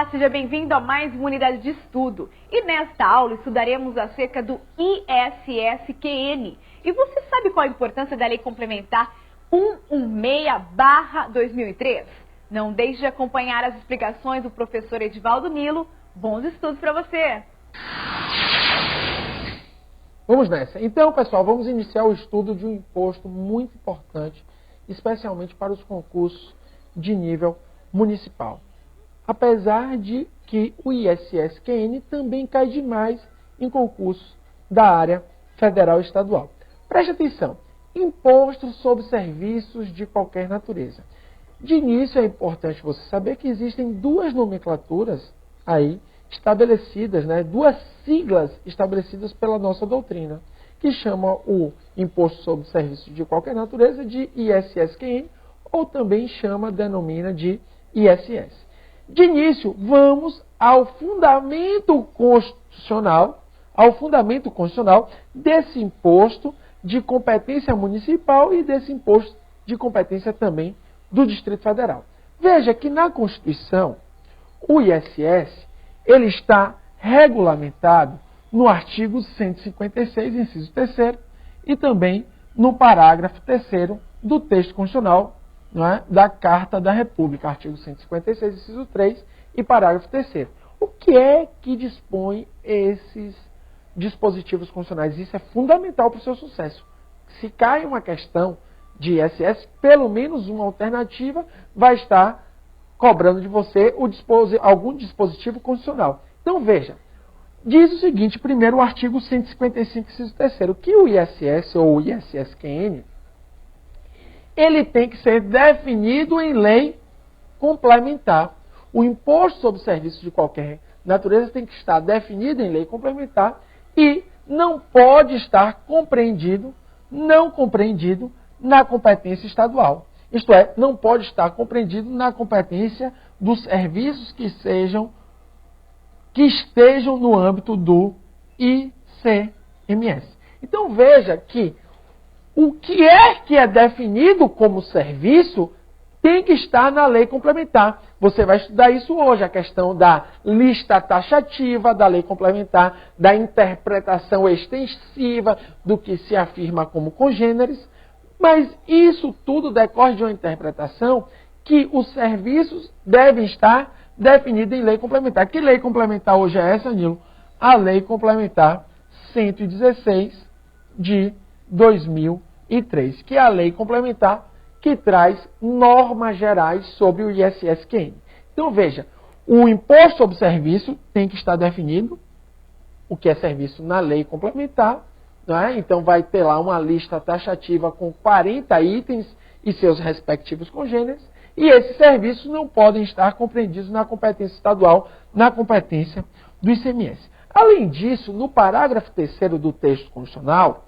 Olá, seja bem-vindo a mais uma unidade de estudo. E nesta aula estudaremos acerca do ISSQN. E você sabe qual a importância da Lei Complementar 116/2003? Não deixe de acompanhar as explicações do professor Edivaldo Nilo. Bons estudos para você! Vamos nessa. Então, pessoal, vamos iniciar o estudo de um imposto muito importante, especialmente para os concursos de nível municipal. Apesar de que o ISSQN também cai demais em concursos da área federal e estadual. Preste atenção. Imposto sobre serviços de qualquer natureza. De início, é importante você saber que existem duas nomenclaturas aí estabelecidas, duas siglas estabelecidas pela nossa doutrina, que chama o Imposto sobre Serviços de Qualquer Natureza de ISSQN, ou também denomina de ISS. De início, vamos ao fundamento constitucional desse imposto de competência municipal e desse imposto de competência também do Distrito Federal. Veja que na Constituição, o ISS, ele está regulamentado no artigo 156, inciso 3º, e também no parágrafo 3º do texto constitucional, da Carta da República, artigo 156, inciso 3 e parágrafo 3º. O que é que dispõe esses dispositivos constitucionais? Isso é fundamental para o seu sucesso. Se cai uma questão de ISS, pelo menos uma alternativa vai estar cobrando de você algum dispositivo constitucional. Então veja, diz o seguinte, primeiro o artigo 155, inciso 3º, que o ISS ou o ISSQN, ele tem que ser definido em lei complementar. O imposto sobre serviços de qualquer natureza tem que estar definido em lei complementar e não pode estar não compreendido na competência estadual. Isto é, não pode estar compreendido na competência dos serviços que estejam no âmbito do ICMS. Então veja que o que é definido como serviço tem que estar na lei complementar. Você vai estudar isso hoje, a questão da lista taxativa, da lei complementar, da interpretação extensiva do que se afirma como congêneres. Mas isso tudo decorre de uma interpretação que os serviços devem estar definidos em lei complementar. Que lei complementar hoje é essa, Nilo? A Lei Complementar 116 de 2003, que é a lei complementar que traz normas gerais sobre o ISSQN. Então veja, o imposto sobre serviço tem que estar definido, o que é serviço na lei complementar, então vai ter lá uma lista taxativa com 40 itens e seus respectivos congêneres, e esses serviços não podem estar compreendidos na competência estadual, na competência do ICMS. Além disso, no parágrafo 3º do texto constitucional,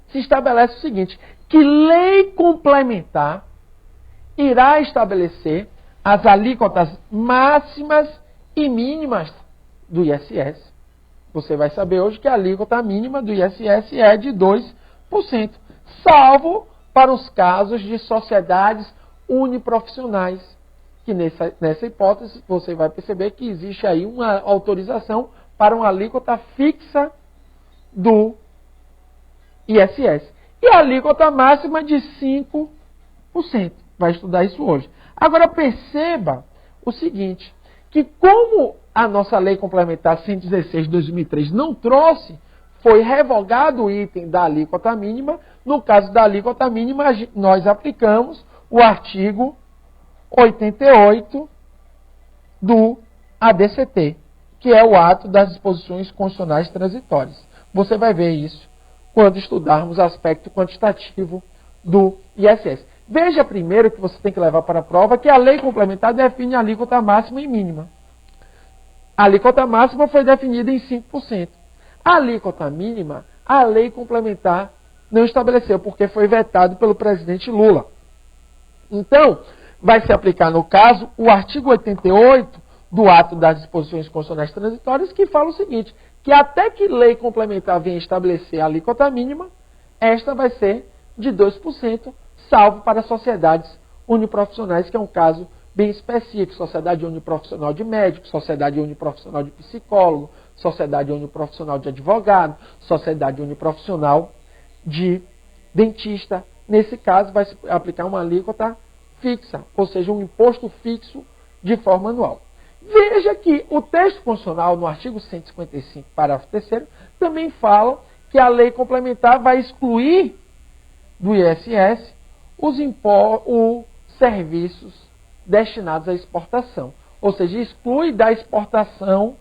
se estabelece o seguinte, que lei complementar irá estabelecer as alíquotas máximas e mínimas do ISS. Você vai saber hoje que a alíquota mínima do ISS é de 2%, salvo para os casos de sociedades uniprofissionais, que nessa hipótese você vai perceber que existe aí uma autorização para uma alíquota fixa do ISS. E a alíquota máxima de 5%. Vai estudar isso hoje. Agora perceba o seguinte, que como a nossa lei complementar 116 de 2003 não trouxe, foi revogado o item da alíquota mínima. No caso da alíquota mínima, nós aplicamos o artigo 88 do ADCT, que é o ato das disposições constitucionais transitórias. Você vai ver isso quando estudarmos o aspecto quantitativo do ISS. Veja primeiro que você tem que levar para a prova que a lei complementar define a alíquota máxima e mínima. A alíquota máxima foi definida em 5%. A alíquota mínima, a lei complementar não estabeleceu, porque foi vetado pelo presidente Lula. Então, vai se aplicar, no caso, o artigo 88 do ato das disposições constitucionais transitórias, que fala o seguinte, que até que lei complementar venha estabelecer a alíquota mínima, esta vai ser de 2%, salvo para sociedades uniprofissionais, que é um caso bem específicos: Sociedade Uniprofissional de Médico, Sociedade Uniprofissional de Psicólogo, Sociedade Uniprofissional de Advogado, Sociedade Uniprofissional de Dentista. Nesse caso, vai se aplicar uma alíquota fixa, ou seja, um imposto fixo de forma anual. Veja que o texto constitucional, no artigo 155, parágrafo 3º, também fala que a lei complementar vai excluir do ISS os serviços destinados à exportação. Ou seja, exclui da exportação,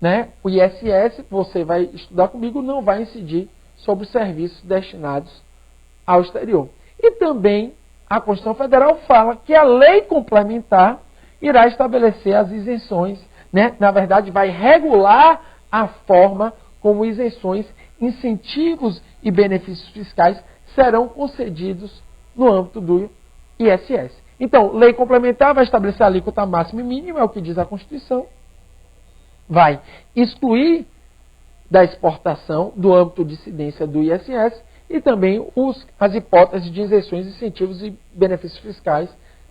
né? O ISS, você vai estudar comigo, não vai incidir sobre os serviços destinados ao exterior. E também a Constituição Federal fala que a lei complementar irá estabelecer as isenções, né? Na verdade, vai regular a forma como isenções, incentivos e benefícios fiscais serão concedidos no âmbito do ISS. Então, lei complementar vai estabelecer a alíquota máxima e mínima, é o que diz a Constituição. Vai excluir da exportação do âmbito de incidência do ISS e também as hipóteses de isenções, incentivos e benefícios fiscais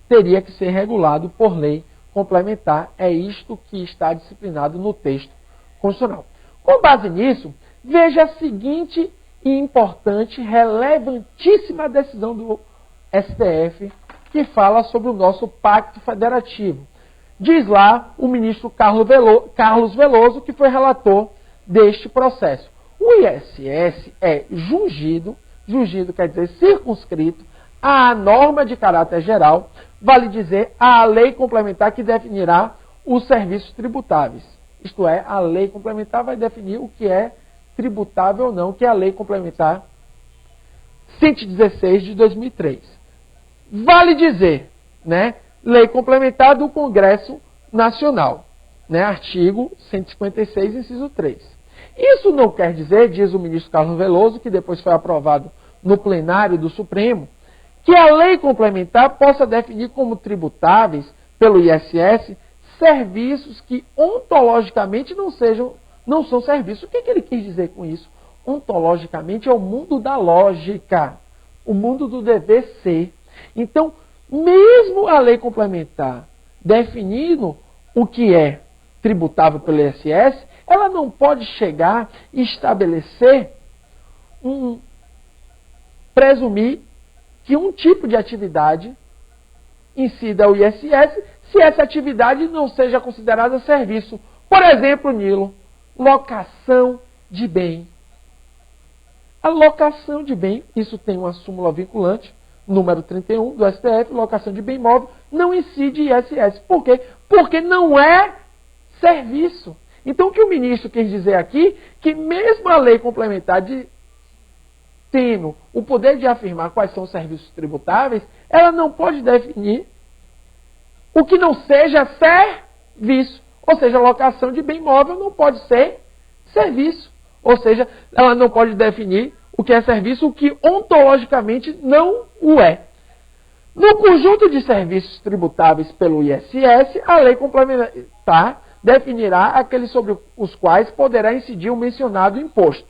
teria que ser regulado por lei complementar. É isto que está disciplinado no texto constitucional. Com base nisso, veja a seguinte e importante, relevantíssima decisão do STF que fala sobre o nosso pacto federativo. Diz lá o ministro Carlos Veloso, que foi relator deste processo. O ISS é jungido quer dizer circunscrito, à norma de caráter geral, vale dizer, à lei complementar que definirá os serviços tributáveis. Isto é, a lei complementar vai definir o que é tributável ou não, que é a lei complementar 116 de 2003. Vale dizer, né, lei complementar do Congresso Nacional, né, artigo 156, inciso 3. Isso não quer dizer, diz o ministro Carlos Veloso, que depois foi aprovado no plenário do Supremo, que a lei complementar possa definir como tributáveis pelo ISS serviços que ontologicamente não são serviços. O que ele quis dizer com isso? Ontologicamente é o mundo da lógica, o mundo do dever ser. Então, mesmo a lei complementar definindo o que é tributável pelo ISS, ela não pode chegar e estabelecer presumir que um tipo de atividade incida o ISS se essa atividade não seja considerada serviço. Por exemplo, Nilo, locação de bem. A locação de bem, isso tem uma súmula vinculante, número 31 do STF, locação de bem imóvel, não incide ISS. Por quê? Porque não é serviço. Então, o que o ministro quis dizer aqui, que mesmo a lei complementar tendo o poder de afirmar quais são os serviços tributáveis, ela não pode definir o que não seja serviço. Ou seja, a locação de bem imóvel não pode ser serviço. Ou seja, ela não pode definir o que é serviço, o que ontologicamente não o é. No conjunto de serviços tributáveis pelo ISS, a lei complementar definirá aqueles sobre os quais poderá incidir o mencionado imposto.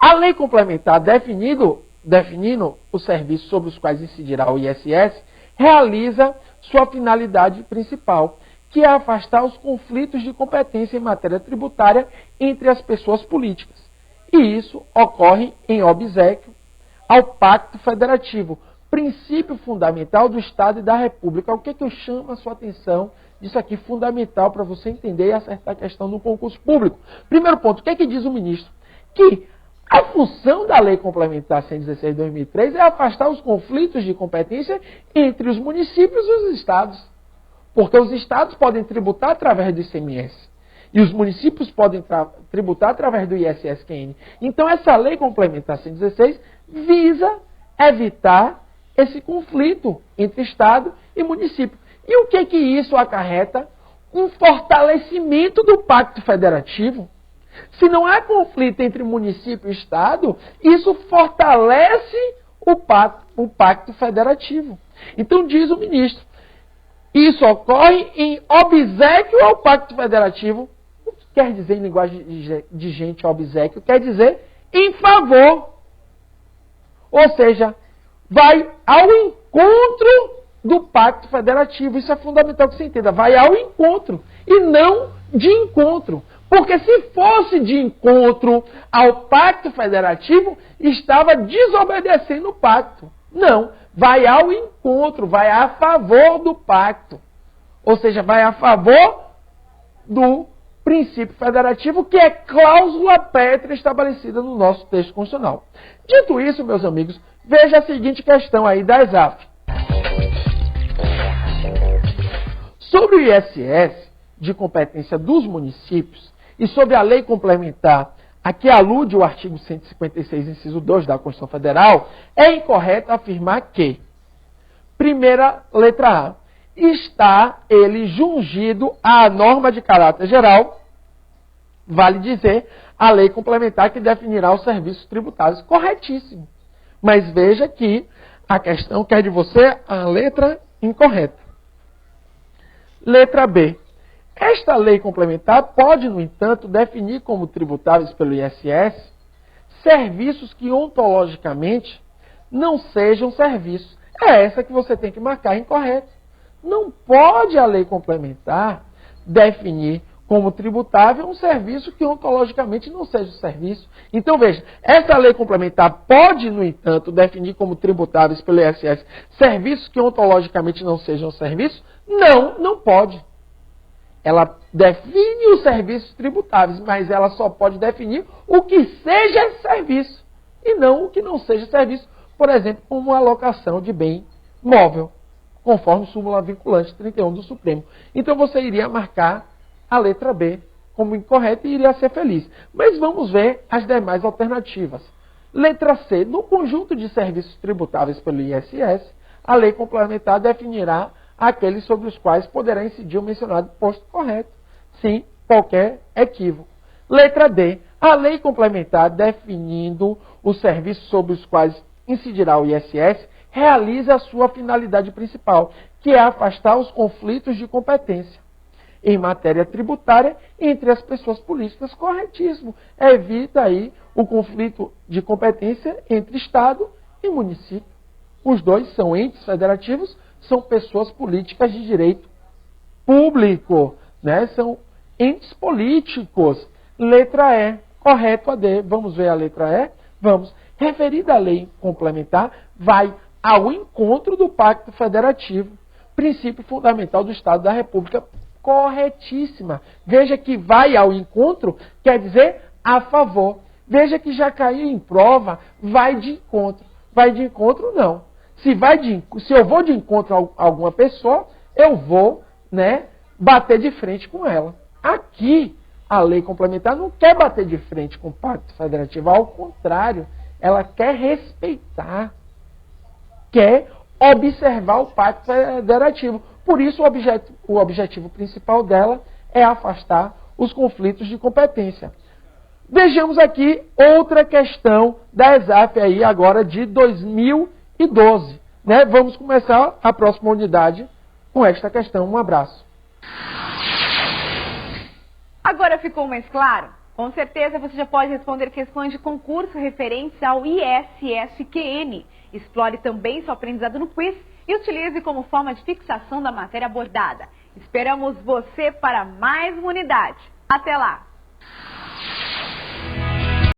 A lei complementar definindo os serviços sobre os quais incidirá o ISS, realiza sua finalidade principal, que é afastar os conflitos de competência em matéria tributária entre as pessoas políticas. E isso ocorre em obséquio ao Pacto Federativo, princípio fundamental do Estado e da República. O que eu chamo a sua atenção disso aqui, fundamental para você entender e acertar a questão no concurso público? Primeiro ponto, o que diz o ministro? Que a função da Lei Complementar 116 de 2003 é afastar os conflitos de competência entre os municípios e os estados. Porque os estados podem tributar através do ICMS. E os municípios podem tributar através do ISSQN. Então, essa Lei Complementar 116 visa evitar esse conflito entre Estado e município. E o que isso acarreta? Um fortalecimento do Pacto Federativo. Se não há conflito entre município e Estado, isso fortalece o Pacto Federativo. Então, diz o ministro, isso ocorre em obséquio ao Pacto Federativo. O que quer dizer em linguagem de gente obséquio? Quer dizer em favor. Ou seja, vai ao encontro do Pacto Federativo. Isso é fundamental que você entenda. Vai ao encontro e não de encontro. Porque se fosse de encontro ao Pacto Federativo, estava desobedecendo o pacto. Não, vai ao encontro, vai a favor do pacto. Ou seja, vai a favor do princípio federativo, que é cláusula pétrea estabelecida no nosso texto constitucional. Dito isso, meus amigos, veja a seguinte questão aí da ESAF. Sobre o ISS, de competência dos municípios, e sobre a lei complementar a que alude o artigo 156, inciso 2 da Constituição Federal, é incorreto afirmar que, primeira letra A, está ele jungido à norma de caráter geral, vale dizer, a lei complementar que definirá os serviços tributários. Corretíssimo. Mas veja que a questão quer de você a letra incorreta. Letra B. Esta lei complementar pode, no entanto, definir como tributáveis pelo ISS serviços que ontologicamente não sejam serviços. É essa que você tem que marcar incorreto. Não pode a lei complementar definir como tributável um serviço que ontologicamente não seja serviço. Então, veja, essa lei complementar pode, no entanto, definir como tributáveis pelo ISS serviços que ontologicamente não sejam serviços? Não, não pode. Ela define os serviços tributáveis, mas ela só pode definir o que seja serviço e não o que não seja serviço, por exemplo, como a alocação de bem móvel, conforme súmula vinculante 31 do Supremo. Então você iria marcar a letra B como incorreta e iria ser feliz. Mas vamos ver as demais alternativas. Letra C. No conjunto de serviços tributáveis pelo ISS, a lei complementar definirá aqueles sobre os quais poderá incidir o mencionado posto correto, sem qualquer equívoco. Letra D. A lei complementar definindo os serviços sobre os quais incidirá o ISS realiza a sua finalidade principal, que é afastar os conflitos de competência em matéria tributária entre as pessoas políticas. Corretíssimo. Evita aí o conflito de competência entre Estado e município. Os dois são entes federativos, são pessoas políticas de direito público, né? São entes políticos. Letra E, correto a D. Vamos ver a letra E? Vamos. Referida à lei complementar, vai ao encontro do Pacto Federativo, princípio fundamental do Estado da República. Corretíssima. Veja que vai ao encontro quer dizer a favor. Veja que já caiu em prova, vai de encontro. Vai de encontro, não. Se eu vou de encontro a alguma pessoa, eu vou, né, bater de frente com ela. Aqui, a lei complementar não quer bater de frente com o Pacto Federativo, ao contrário, ela quer respeitar, quer observar o Pacto Federativo. Por isso, o objetivo principal dela é afastar os conflitos de competência. Vejamos aqui outra questão da ESAF aí agora de 2012. Né? Vamos começar a próxima unidade com esta questão. Um abraço. Agora ficou mais claro? Com certeza você já pode responder questões de concurso referentes ao ISSQN. Explore também seu aprendizado no quiz e utilize como forma de fixação da matéria abordada. Esperamos você para mais uma unidade. Até lá!